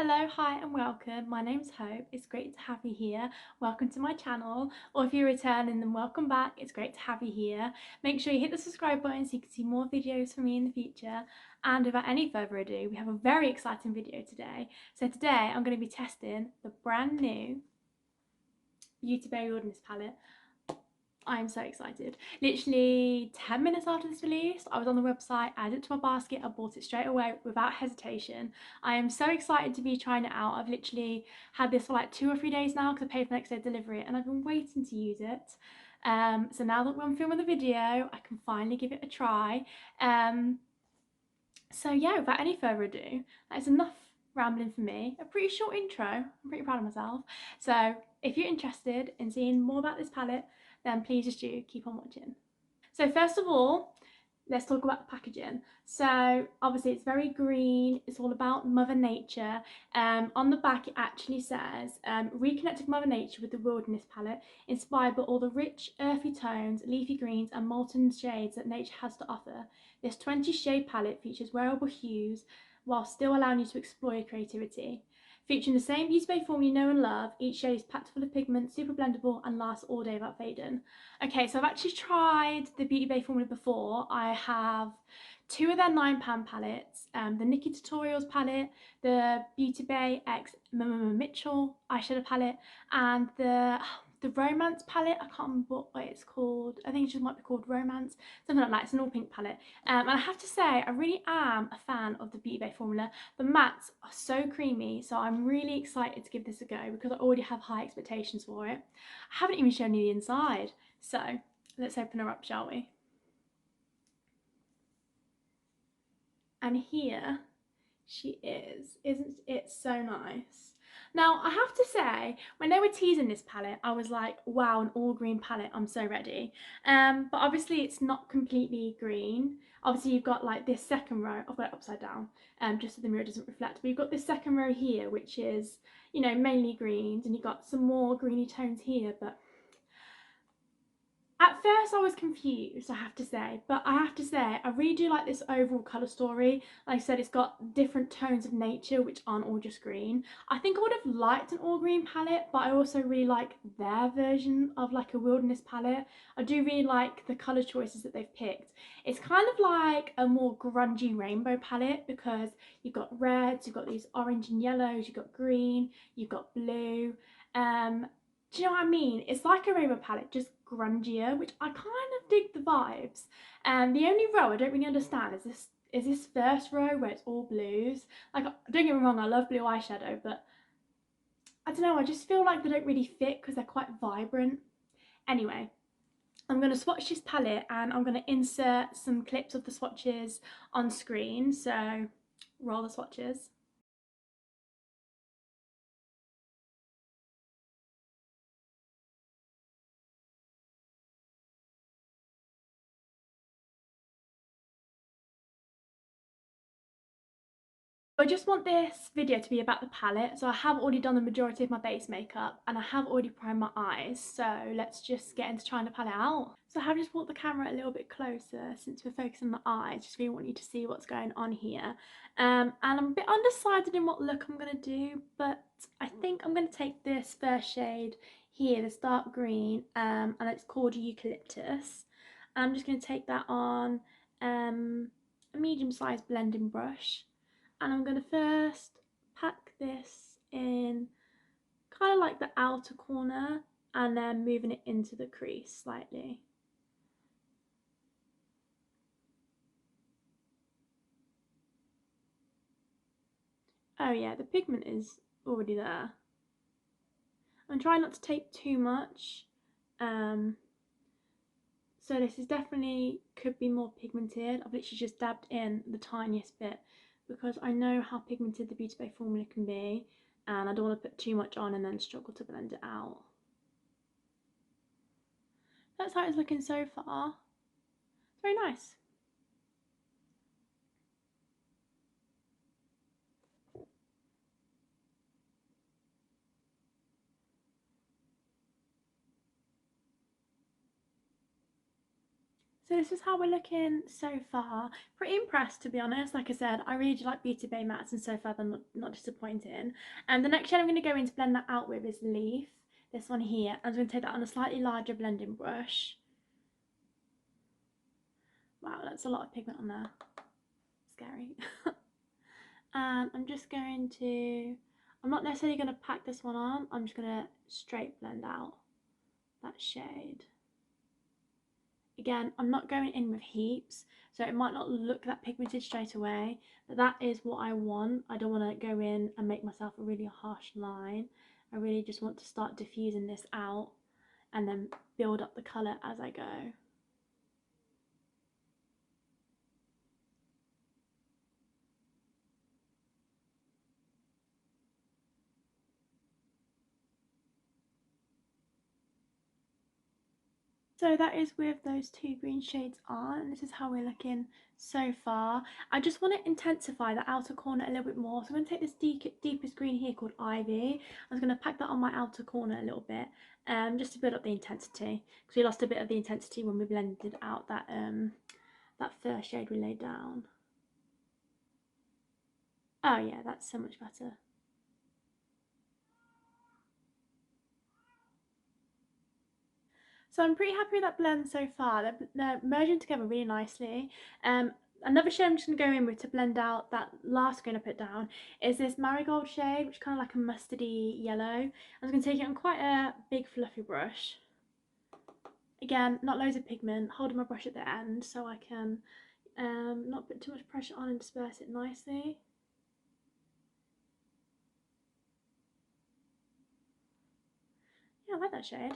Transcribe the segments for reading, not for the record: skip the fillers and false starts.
Hello, hi and welcome. My name's Hope. It's great to have you here. Welcome to my channel, or if you're returning then welcome back. It's great to have you here. Make sure you hit the subscribe button so you can see more videos from me in the future. And without any further ado, we have a very exciting video today. So today I'm going to be testing the brand new BeautyBay Wilderness palette. I'm so excited. Literally 10 minutes after this release, I was on the website, added it to my basket, I bought it straight away without hesitation. I am so excited to be trying it out. I've literally had this for like 2 or 3 days now because I paid for next day delivery and I've been waiting to use it. So now that I'm filming the video, I can finally give it a try. So yeah, without any further ado, that is enough rambling for me. A pretty short intro. I'm pretty proud of myself. So if you're interested in seeing more about this palette, then please just do keep on watching. So first of all, let's talk about the packaging. So obviously it's very green, it's all about Mother Nature. On the back it actually says, reconnect with Mother Nature with the Wilderness palette, inspired by all the rich, earthy tones, leafy greens and molten shades that nature has to offer. This 20 shade palette features wearable hues while still allowing you to explore your creativity. Featuring the same BeautyBay formula you know and love, each shade is packed full of pigment, super blendable and lasts all day without fading. Okay, so I've actually tried the BeautyBay formula before. I have 2 of their £9 palettes, the Nikki Tutorials palette, the BeautyBay X Mitchell eyeshadow palette, and the Romance palette. I can't remember what it's called. I think it just might be called Romance, something like that. It's an all pink palette. And I have to say, I really am a fan of the BeautyBay formula. The mattes are so creamy, so I'm really excited to give this a go because I already have high expectations for it. I haven't even shown you the inside. So let's open her up, shall we? And here she is. Isn't it so nice? Now, I have to say, when they were teasing this palette, I was like, wow, an all green palette, I'm so ready. But obviously it's not completely green. Obviously you've got like this second row, I've got it upside down, just so the mirror doesn't reflect, but you've got this second row here, which is, you know, mainly greens, and you've got some more greeny tones here, but at first I was confused, I have to say, but I have to say I really do like this overall colour story. Like I said, it's got different tones of nature which aren't all just green. I think I would have liked an all green palette, but I also really like their version of like a wilderness palette. I do really like the colour choices that they've picked. It's kind of like a more grungy rainbow palette because you've got reds, you've got these orange and yellows, you've got green, you've got blue. Do you know what I mean? It's like a rainbow palette, just grungier, which I kind of dig the vibes. And the only row I don't really understand is this first row where it's all blues. Like, don't get me wrong, I love blue eyeshadow, but I don't know, I just feel like they don't really fit because they're quite vibrant. Anyway, I'm going to swatch this palette and I'm going to insert some clips of the swatches on screen. So roll the swatches. I just want this video to be about the palette, so I have already done the majority of my base makeup and I have already primed my eyes, so let's just get into trying the palette out. So I have just brought the camera a little bit closer since we're focusing on the eyes, just really want you to see what's going on here. And I'm a bit undecided in what look I'm going to do, but I think I'm going to take this first shade here, this dark green, and it's called Eucalyptus. I'm just going to take that on a medium-sized blending brush, and I'm going to first pack this in kind of like the outer corner and then moving it into the crease slightly. Oh yeah, the pigment is already there. I'm trying not to take too much, so this is definitely could be more pigmented. I've literally just dabbed in the tiniest bit because I know how pigmented the BeautyBay formula can be and I don't want to put too much on and then struggle to blend it out. That's how it's looking so far. It's very nice. So this is how we're looking so far. Pretty impressed, to be honest. Like I said, I really do like BeautyBay mattes, and so far they're not disappointing. And the next shade I'm going to go in to blend that out with is Leaf. This one here. I'm going to take that on a slightly larger blending brush. Wow, that's a lot of pigment on there. Scary. And I'm just going to, I'm not necessarily going to pack this one on. I'm just going to straight blend out that shade. Again, I'm not going in with heaps, so it might not look that pigmented straight away, but that is what I want. I don't want to go in and make myself a really harsh line. I really just want to start diffusing this out and then build up the colour as I go. So that is with those two green shades on, and this is how we're looking so far. I just want to intensify the outer corner a little bit more, so I'm going to take this deepest green here called Ivy. I was going to pack that on my outer corner a little bit, just to build up the intensity, because we lost a bit of the intensity when we blended out that that first shade we laid down. Oh yeah, that's so much better. So I'm pretty happy with that blend so far. They're merging together really nicely. Another shade I'm just going to go in with to blend out that last green I put down is this Marigold shade, which is kind of like a mustardy yellow. I'm just going to take it on quite a big fluffy brush. Again, not loads of pigment, holding my brush at the end so I can not put too much pressure on and disperse it nicely. Yeah, I like that shade.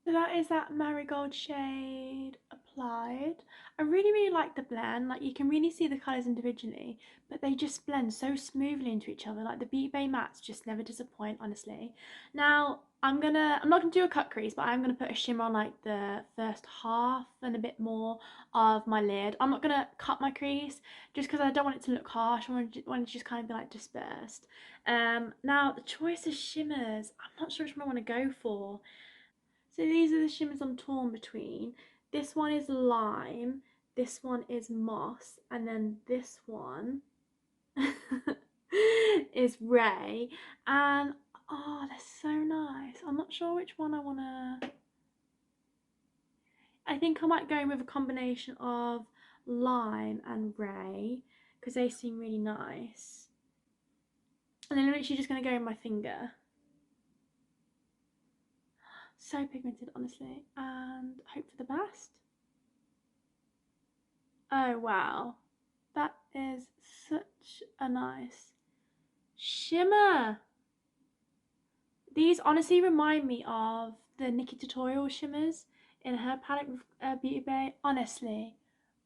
So that is that Marigold shade applied. I really like the blend. Like, you can really see the colours individually, but they just blend so smoothly into each other. Like, the BeautyBay mattes just never disappoint, honestly. Now I'm not gonna do a cut crease, but I'm gonna put a shimmer on like the first half and a bit more of my lid. I'm not gonna cut my crease just because I don't want it to look harsh. I want it to just kind of be like dispersed. Now the choice of shimmers, I'm not sure which one I want to go for. So these are the shimmers I'm torn between. This one is lime, this one is moss, and then this one is ray. And oh, they're so nice. I'm not sure which one I want to... I think I might go with a combination of lime and ray because they seem really nice. And then I'm literally just going to go in my finger. So pigmented, honestly, and hope for the best. Oh wow, that is such a nice shimmer. These honestly remind me of the Nikki Tutorial shimmers in her palette with BeautyBay. Honestly,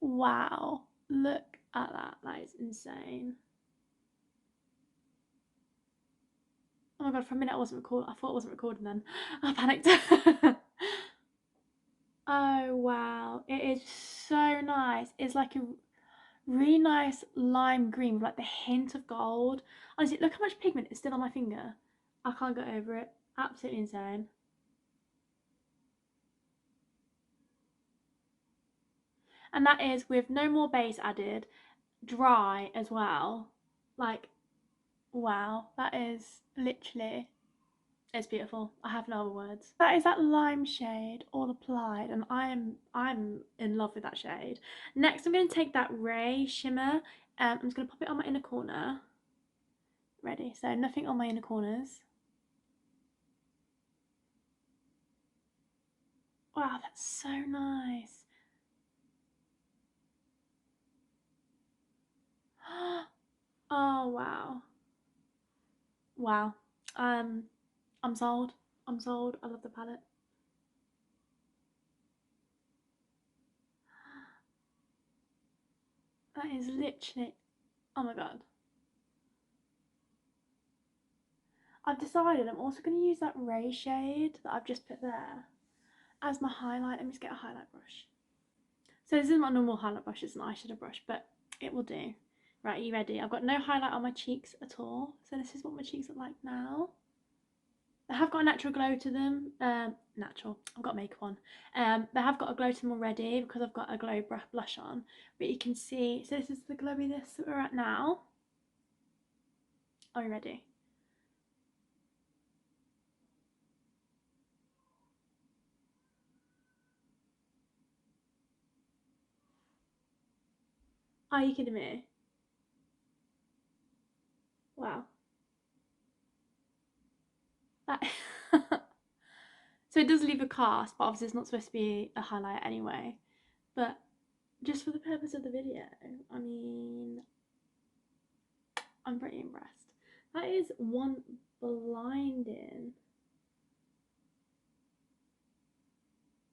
wow, look at that, that is insane. Oh my god, for a minute I wasn't recording. I thought I wasn't recording then. I panicked. Oh wow, it is so nice. It's like a really nice lime green with like the hint of gold. Honestly, look how much pigment is still on my finger. I can't get over it. Absolutely insane. And that is with no more base added, dry as well. Like, wow, that is literally, it's beautiful. I have no other words. That is that lime shade all applied, and I'm in love with that shade. Next, I'm going to take that Ray shimmer. I'm just going to pop it on my inner corner. Ready? So nothing on my inner corners. Wow, that's so nice. Oh wow. Wow. I'm sold. I'm sold. I love the palette. That is literally, oh my god. I've decided I'm also going to use that Ray shade that I've just put there as my highlight. Let me just get a highlight brush. So this is my normal highlight brush, it's an eyeshadow brush, but it will do. Right, are you ready? I've got no highlight on my cheeks at all. So this is what my cheeks look like now. They have got a natural glow to them. Natural. I've got makeup on. They have got a glow to them already because I've got a glow blush on. But you can see, so this is the glowiness that we're at now. Are you ready? Are you kidding me? Wow. That so it does leave a cast, but obviously it's not supposed to be a highlight anyway. But just for the purpose of the video, I mean, I'm pretty impressed. That is one blinding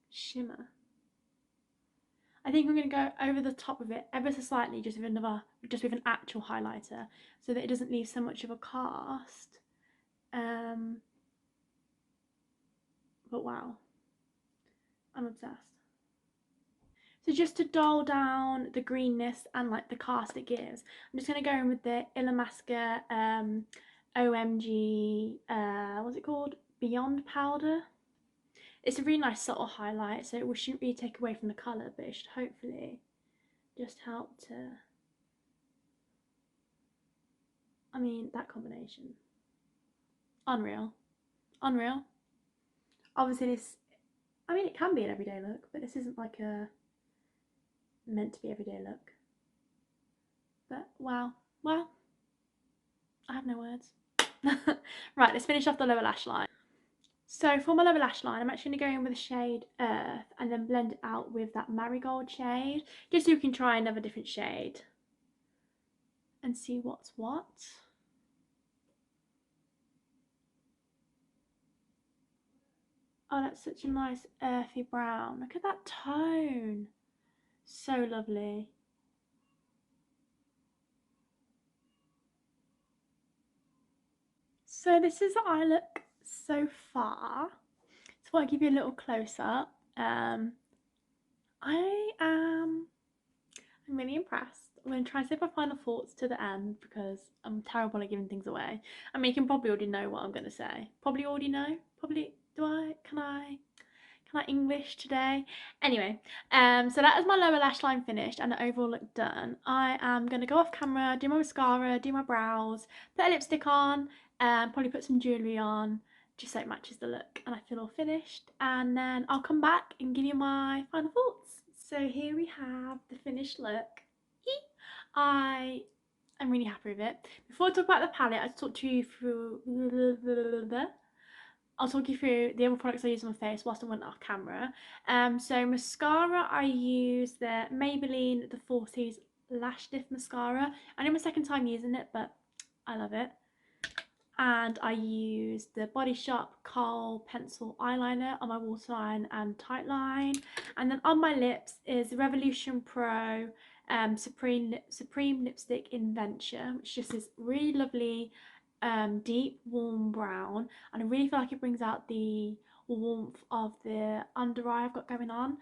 shimmer. I think I'm going to go over the top of it ever so slightly, just with an actual highlighter, so that it doesn't leave so much of a cast. But wow, I'm obsessed. So just to dull down the greenness and like the cast it gives, I'm just going to go in with the Illamasqua OMG, what's it called? Beyond Powder. It's a really nice subtle highlight, so it shouldn't really take away from the colour, but it should hopefully just help to, I mean, that combination. Unreal. Unreal. Obviously this, I mean, it can be an everyday look, but this isn't like a meant to be everyday look. But wow. Well, I have no words. Right, let's finish off the lower lash line. So for my lower lash line, I'm actually going to go in with the shade Earth and then blend it out with that Marigold shade, just so you can try another different shade and see what's what. Oh, that's such a nice earthy brown. Look at that tone. So lovely. So this is how I look so far. So I'll give you a little close up. I'm really impressed. I'm going to try and save my final thoughts to the end because I'm terrible at giving things away. I mean, you can probably already know what I'm going to say. Probably already know. Probably, can I English today? Anyway, so that is my lower lash line finished and the overall look done. I am going to go off camera, do my mascara, do my brows, put a lipstick on, probably put some jewellery on, just so it matches the look and I feel all finished. And then I'll come back and give you my final thoughts. So here we have the finished look. I'm really happy with it. Before I talk about the palette, I'll talk you through the other products I use on my face whilst I went off camera. So mascara, I use the Maybelline The Forces Lash Lift Mascara. I know my second time using it, but I love it. And I use the Body Shop Kohl Pencil Eyeliner on my waterline and tight line. And then on my lips is the Revolution Pro Supreme Lipstick in Venture, which just is really lovely, deep warm brown, and I really feel like it brings out the warmth of the under eye I've got going on.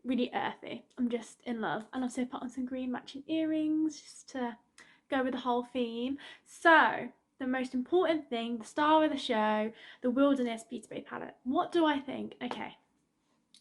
Really earthy. I'm just in love. And also put on some green matching earrings just to go with the whole theme. So the most important thing, the star of the show, the Wilderness BeautyBay palette. What do I think? Okay,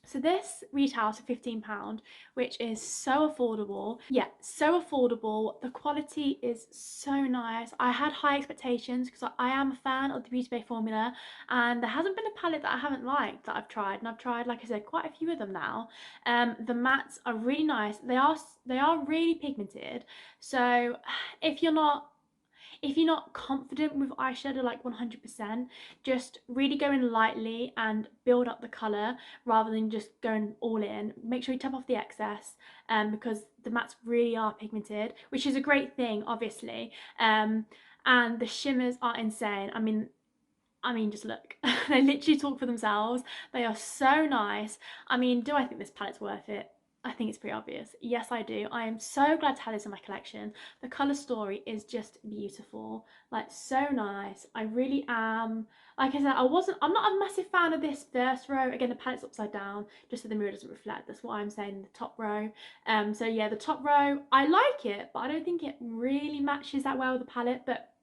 so this retails for £15, which is so affordable. Yeah, so affordable. The quality is so nice. I had high expectations because I am a fan of the BeautyBay formula, and there hasn't been a palette that I haven't liked that I've tried, and I've tried, like I said, quite a few of them now. The mattes are really nice. They are really pigmented. So if you're not confident with eyeshadow like 100%, just really go in lightly and build up the colour rather than just going all in. Make sure you tap off the excess because the mattes really are pigmented, which is a great thing, obviously. And the shimmers are insane. I mean, just look. They literally talk for themselves. They are so nice. I mean, do I think this palette's worth it? I think it's pretty obvious. Yes, I do. I am so glad to have this in my collection. The colour story is just beautiful. Like, so nice. I really am. Like I said, I'm not a massive fan of this first row. Again, the palette's upside down, just so the mirror doesn't reflect. That's what I'm saying in the top row. So yeah, the top row, I like it, but I don't think it really matches that well with the palette. But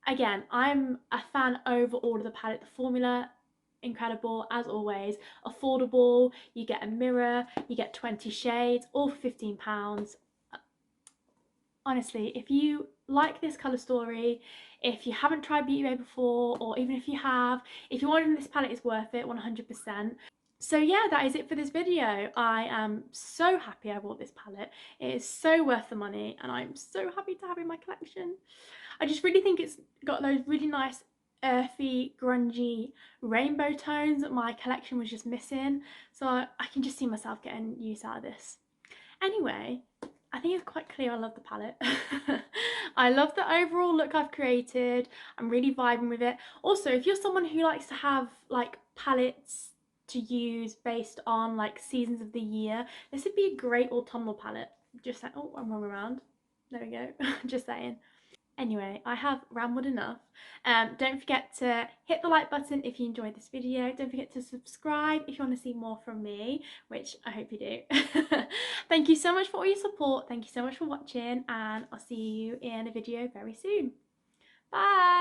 again, I'm a fan overall of the palette. The formula, incredible as always. Affordable, you get a mirror, you get 20 shades, all for £15. Honestly, if you like this colour story, if you haven't tried BeautyBay before, or even if you have, if you're wondering if this palette is worth it, 100%. So yeah, that is it for this video. I am so happy I bought this palette. It is so worth the money, and I'm so happy to have it in my collection. I just really think it's got those really nice earthy, grungy rainbow tones that my collection was just missing. So I can just see myself getting use out of this. Anyway, I think it's quite clear I love the palette. I love the overall look I've created. I'm really vibing with it. Also, if you're someone who likes to have like palettes to use based on like seasons of the year, this would be a great autumnal palette. Just saying. Oh, I'm wrong around. There we go. Just saying. Anyway, I have rambled enough. Don't forget to hit the like button if you enjoyed this video. Don't forget to subscribe if you want to see more from me, which I hope you do. Thank you so much for all your support. Thank you so much for watching, and I'll see you in a video very soon. Bye!